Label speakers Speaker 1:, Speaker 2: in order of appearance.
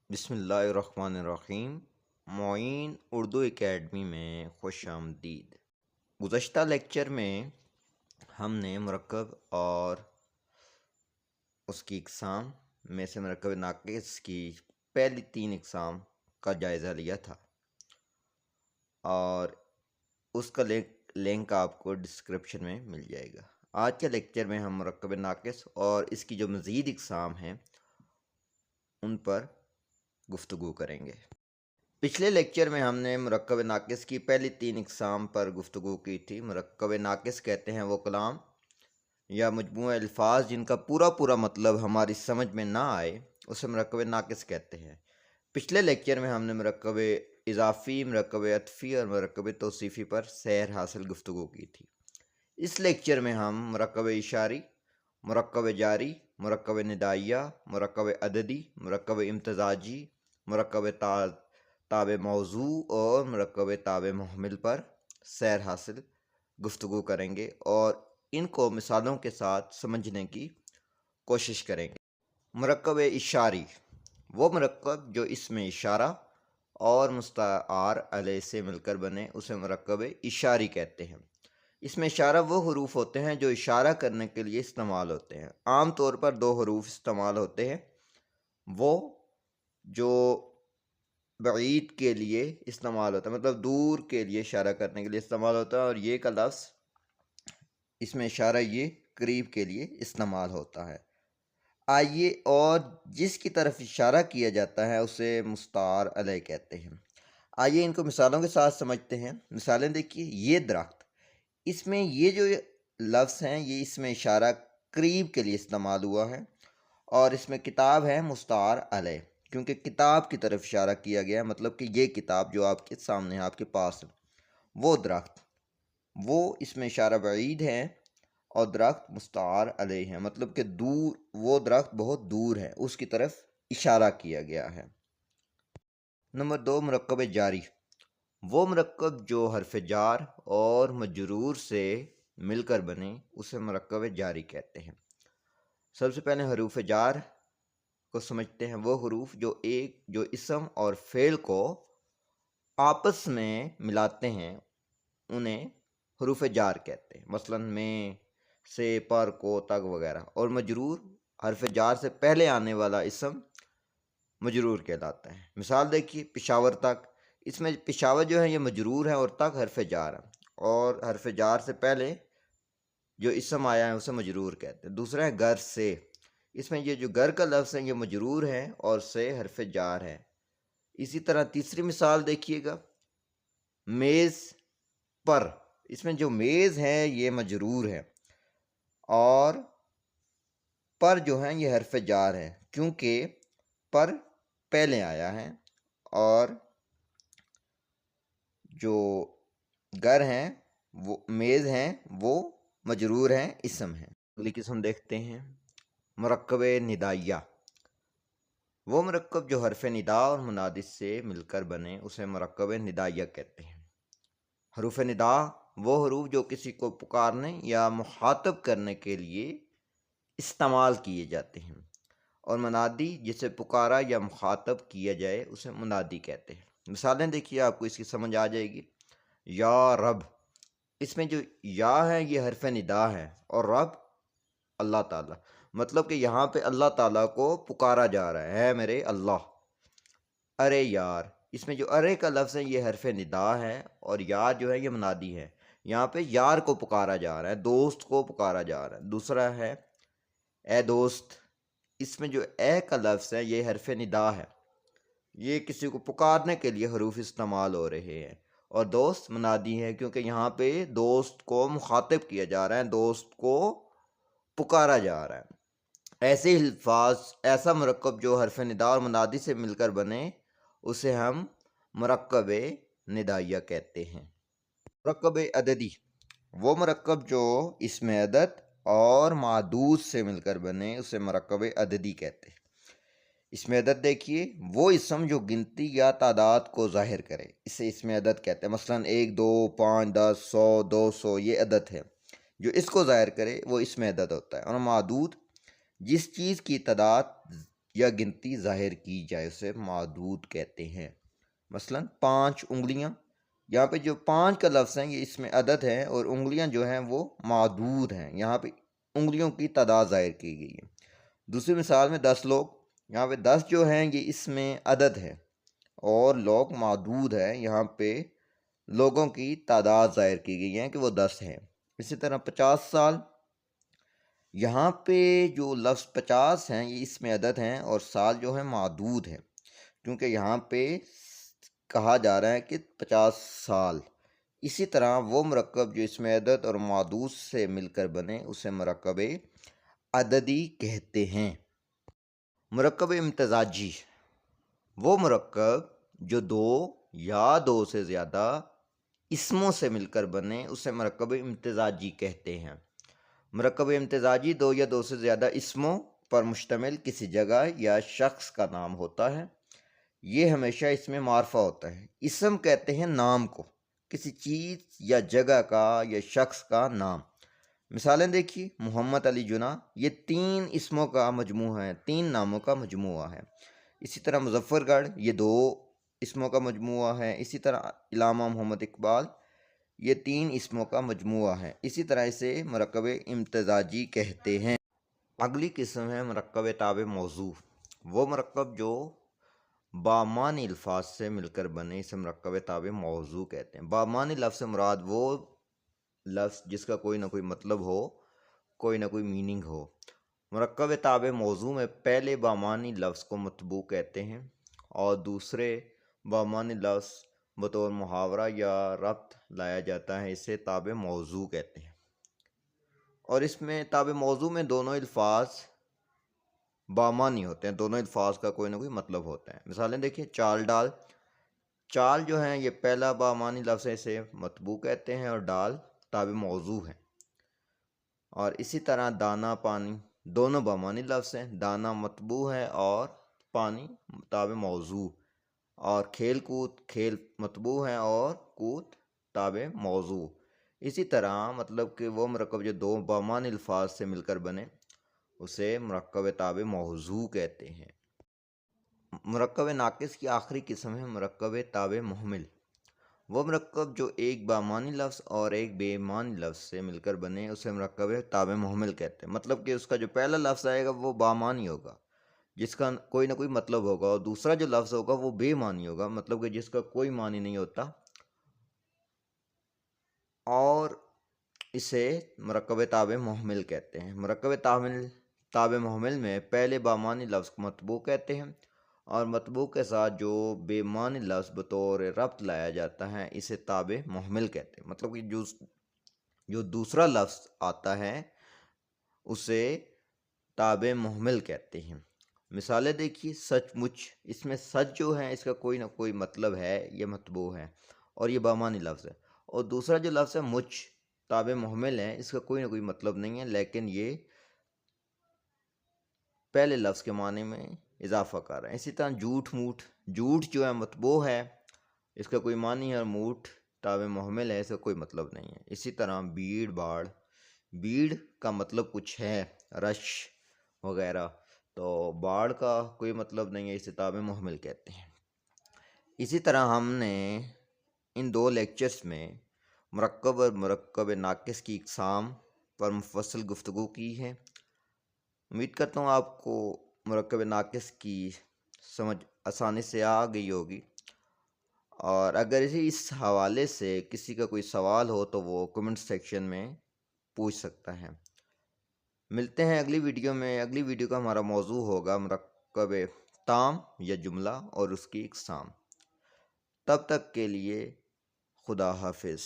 Speaker 1: بسم اللہ الرحمن الرحیم۔ معین اردو اکیڈمی میں خوش آمدید۔ گزشتہ لیکچر میں ہم نے مرکب اور اس کی اقسام میں سے مرکب ناقص کی پہلی 3 اقسام کا جائزہ لیا تھا، اور اس کا لنک آپ کو ڈسکرپشن میں مل جائے گا۔ آج کے لیکچر میں ہم مرکب ناقص اور اس کی جو مزید اقسام ہیں ان پر گفتگو کریں گے۔ پچھلے لیکچر میں ہم نے مرکب ناقص کی پہلی 3 اقسام پر گفتگو کی تھی۔ مرکب ناقص کہتے ہیں وہ کلام یا مجموعہ الفاظ جن کا پورا مطلب ہماری سمجھ میں نہ آئے، اسے مرکب ناقص کہتے ہیں۔ پچھلے لیکچر میں ہم نے مرکب اضافی، مرکب عطفی اور مرکب توصیفی پر سیر حاصل گفتگو کی تھی۔ اس لیکچر میں ہم مرکب اشاری، مرکب جاری، مرکب ندائیہ، مرکب عددی، مرکب امتزاجی، مرکب تابع موضوع اور مرکب تابع محمل پر سیر حاصل گفتگو کریں گے اور ان کو مثالوں کے ساتھ سمجھنے کی کوشش کریں گے۔ مرکب اشاری وہ مرکب جو اسم اشارہ اور مستعار علیہ سے مل کر بنے، اسے مرکب اشاری کہتے ہیں۔ اس میں اشارہ وہ حروف ہوتے ہیں جو اشارہ کرنے کے لیے استعمال ہوتے ہیں۔ عام طور پر 2 حروف استعمال ہوتے ہیں، وہ جو بعید کے لیے استعمال ہوتا ہے، مطلب دور کے لیے اشارہ کرنے کے لیے استعمال ہوتا ہے، اور یہ کا لفظ اس میں اشارہ یہ قریب کے لیے استعمال ہوتا ہے۔ آئیے اور جس کی طرف اشارہ کیا جاتا ہے اسے مستعار علیہ کہتے ہیں۔ آئیے ان کو مثالوں کے ساتھ سمجھتے ہیں۔ مثالیں دیکھیے، یہ درخت، اس میں یہ جو لفظ ہیں یہ اس میں اشارہ قریب کے لیے استعمال ہوا ہے، اور اس میں کتاب ہے مستعار علیہ، کیونکہ کتاب کی طرف اشارہ کیا گیا ہے، مطلب کہ یہ کتاب جو آپ کے سامنے ہے، آپ کے پاس ہے۔ وہ درخت، وہ اس میں اشارہ بعید ہے، اور درخت مستعار علیہ ہے، مطلب کہ دور، وہ درخت بہت دور ہے، اس کی طرف اشارہ کیا گیا ہے۔ نمبر 2، مرکب جاری وہ مرکب جو حرف جار اور مجرور سے مل کر بنے، اسے مرکب جاری کہتے ہیں۔ سب سے پہلے حروف جار کو سمجھتے ہیں۔ وہ حروف جو اسم اور فعل کو آپس میں ملاتے ہیں انہیں حروف جار کہتے ہیں، مثلا میں، سے، پر، کو، تک وغیرہ۔ اور مجرور حرف جار سے پہلے آنے والا اسم مجرور کہلاتا ہے۔ مثال دیکھیے، پشاور تک، اس میں پشاور جو ہے یہ مجرور ہے اور تک حرف جار ہے، اور حرف جار سے پہلے جو اسم آیا ہے اسے مجرور کہتے ہیں۔ دوسرا ہے گھر سے، اس میں یہ جو گھر کا لفظ ہے یہ مجرور ہے اور سے حرف جار ہے۔ اسی طرح تیسری مثال دیکھیے گا، میز پر، اس میں جو میز ہے یہ مجرور ہے، اور پر جو ہے یہ حرف جار ہے، کیونکہ پر پہلے آیا ہے، اور جو گھر ہیں وہ میز ہیں وہ مجرور ہیں، اسم ہیں۔ اگلی قسم دیکھتے ہیں، مرکب ندائیہ وہ مرکب جو حرف ندا اور منادی سے مل کر بنے، اسے مرکب ندائیہ کہتے ہیں۔ حروف ندا وہ حروف جو کسی کو پکارنے یا مخاطب کرنے کے لیے استعمال کیے جاتے ہیں، اور منادی جسے پکارا یا مخاطب کیا جائے اسے منادی کہتے ہیں۔ مثالیں دیکھیے، آپ کو اس کی سمجھ آ جائے گی۔ یا رب، اس میں جو یا ہے یہ حرف ندا ہے، اور رب اللہ تعالیٰ، مطلب کہ یہاں پہ اللہ تعالیٰ کو پکارا جا رہا ہے، اے میرے اللہ۔ ارے یار، اس میں جو ارے کا لفظ ہے یہ حرف ندا ہے، اور یار جو ہے یہ منادی ہے، یہاں پہ یار کو پکارا جا رہا ہے، دوست کو پکارا جا رہا ہے۔ دوسرا ہے اے دوست، اس میں جو اے کا لفظ ہے یہ حرف ندا ہے، یہ کسی کو پکارنے کے لیے حروف استعمال ہو رہے ہیں، اور دوست منادی ہے، کیونکہ یہاں پہ دوست کو مخاطب کیا جا رہا ہے، دوست کو پکارا جا رہا ہے۔ ایسے الفاظ، ایسا مرکب جو حرف ندا اور منادی سے مل کر بنے اسے ہم مرکب ندائیہ کہتے ہیں۔ مرکب عددی وہ مرکب جو اسم عدد اور معدود سے مل کر بنے، اسے مرکب عددی کہتے ہیں۔ اسم عدد دیکھیے، وہ اسم جو گنتی یا تعداد کو ظاہر کرے، اسے اسم عدد کہتے ہیں۔ مثلا 1، 2، 5، 10، 100، 200 یہ عدد ہے، جو اس کو ظاہر کرے وہ اسم عدد ہوتا ہے۔ اور معدود جس چیز کی تعداد یا گنتی ظاہر کی جائے اسے معدود کہتے ہیں۔ مثلا 5 انگلیاں، یہاں پہ جو 5 کا لفظ ہے یہ اس میں عدد ہے، اور انگلیاں جو ہیں وہ معدود ہیں، یہاں پہ انگلیوں کی تعداد ظاہر کی گئی ہے۔ دوسری مثال میں 10 لوگ، یہاں پہ 10 جو ہیں یہ اس میں عدد ہے اور لوگ معدود ہے، یہاں پہ لوگوں کی تعداد ظاہر کی گئی ہے کہ وہ 10 ہیں۔ اسی طرح 50 سال، یہاں پہ جو لفظ 50 ہیں یہ اس میں عدد ہیں اور سال جو ہے معدود ہے، کیونکہ یہاں پہ کہا جا رہا ہے کہ 50 سال۔ اسی طرح وہ مرکب جو اس میں عدد اور معدود سے مل کر بنے اسے مرکب عددی کہتے ہیں۔ مرکب امتزاجی، وہ مرکب جو 2 یا 2 سے زیادہ اسموں سے مل کر بنے اسے مرکب امتزاجی کہتے ہیں۔ مرکب امتزاجی 2 یا 2 سے زیادہ اسموں پر مشتمل کسی جگہ یا شخص کا نام ہوتا ہے، یہ ہمیشہ اس میں معرفہ ہوتا ہے۔ اسم کہتے ہیں نام کو، کسی چیز یا جگہ کا یا شخص کا نام۔ مثالیں دیکھیے، محمد علی جناح، یہ 3 اسموں کا مجموعہ ہے، 3 ناموں کا مجموعہ ہے۔ اسی طرح مظفر گڑھ، یہ 2 اسموں کا مجموعہ ہے۔ اسی طرح علامہ محمد اقبال، یہ 3 اسموں کا مجموعہ ہے۔ اسی طرح اسے مرکب امتزاجی کہتے ہیں۔ اگلی قسم ہے مرکب تابع موضوع، وہ مرکب جو بامعنی الفاظ سے مل کر بنے اسے مرکب تابع موضوع کہتے ہیں۔ بامعنی لفظ سے مراد وہ لفظ جس کا کوئی نہ کوئی مطلب ہو، کوئی نہ کوئی میننگ ہو۔ مرکب تابع موضوع میں پہلے بامعنی لفظ کو مطبوع کہتے ہیں اور دوسرے بامعنی لفظ بطور محاورہ یا ربط لایا جاتا ہے، اسے تابع موضوع کہتے ہیں۔ اور اس میں تابع موضوع میں دونوں الفاظ بامعنی ہوتے ہیں، دونوں الفاظ کا کوئی نہ کوئی مطلب ہوتا ہے۔ مثالیں دیکھیں، چال ڈال، چال جو ہے یہ پہلا بامعنی لفظ ہے، اسے مطبوع کہتے ہیں، اور ڈال تابع موضوع ہے۔ اور اسی طرح دانا پانی، دونوں بامعنی لفظ ہیں، دانا مطبوع ہے اور پانی تابع موضوع۔ اور کھیل کود، کھیل مطبوع ہے اور کود تابع موضوع۔ اسی طرح مطلب کہ وہ مرکب جو 2 بامعنی الفاظ سے مل کر بنے اسے مرکب تابع موضوع کہتے ہیں۔ مرکب ناقص کی آخری قسم ہے مرکب تابع محمل، وہ مرکب جو ایک بامعنی لفظ اور ایک بے معنی لفظ سے مل کر بنے اسے مرکب تابع محمل کہتے ہیں۔ مطلب کہ اس کا جو پہلا لفظ آئے گا وہ بامعنی ہوگا، جس کا کوئی نہ کوئی مطلب ہوگا، اور دوسرا جو لفظ ہوگا وہ بے معنی ہوگا، مطلب کہ جس کا کوئی معنی نہیں ہوتا، اور اسے مرکب تابع محمل کہتے ہیں۔ مرکب تابع محمل میں پہلے بامعنی لفظ کو مطبوع کہتے ہیں اور مطبوع کے ساتھ جو بے معنی لفظ بطور ربط لایا جاتا ہے اسے تابع محمل کہتے ہیں۔ مطلب کہ جو دوسرا لفظ آتا ہے اسے تابع محمل کہتے ہیں۔ مثالیں دیکھیے، سچ مچ، اس میں سچ جو ہے اس کا کوئی نہ کوئی مطلب ہے، یہ مطبوع ہے اور یہ بامعنی لفظ ہے، اور دوسرا جو لفظ ہے مچ تابع محمل ہے، اس کا کوئی نہ کوئی مطلب نہیں ہے لیکن یہ پہلے لفظ کے معنی میں اضافہ کر رہے ہیں۔ اسی طرح جھوٹ موٹ، جھوٹ جو ہے مطبوع ہے، اس کا کوئی معنی ہے، اور موٹ تابع محمل ہے، اس کا کوئی مطلب نہیں ہے۔ اسی طرح بیڑ باڑ، بیڑ کا مطلب کچھ ہے، رش وغیرہ، تو باڑ کا کوئی مطلب نہیں ہے، اسے تابع محمل کہتے ہیں۔ اسی طرح ہم نے ان 2 لیکچرز میں مرکب اور مرکب ناقص کی اقسام پر مفصل گفتگو کی ہے۔ امید کرتا ہوں آپ کو مرکب ناقص کی سمجھ آسانی سے آ گئی ہوگی، اور اگر اس حوالے سے کسی کا کوئی سوال ہو تو وہ کمنٹ سیکشن میں پوچھ سکتا ہے۔ ملتے ہیں اگلی ویڈیو میں۔ اگلی ویڈیو کا ہمارا موضوع ہوگا مرکب تام یا جملہ اور اس کی اقسام۔ تب تک کے لیے خدا حافظ۔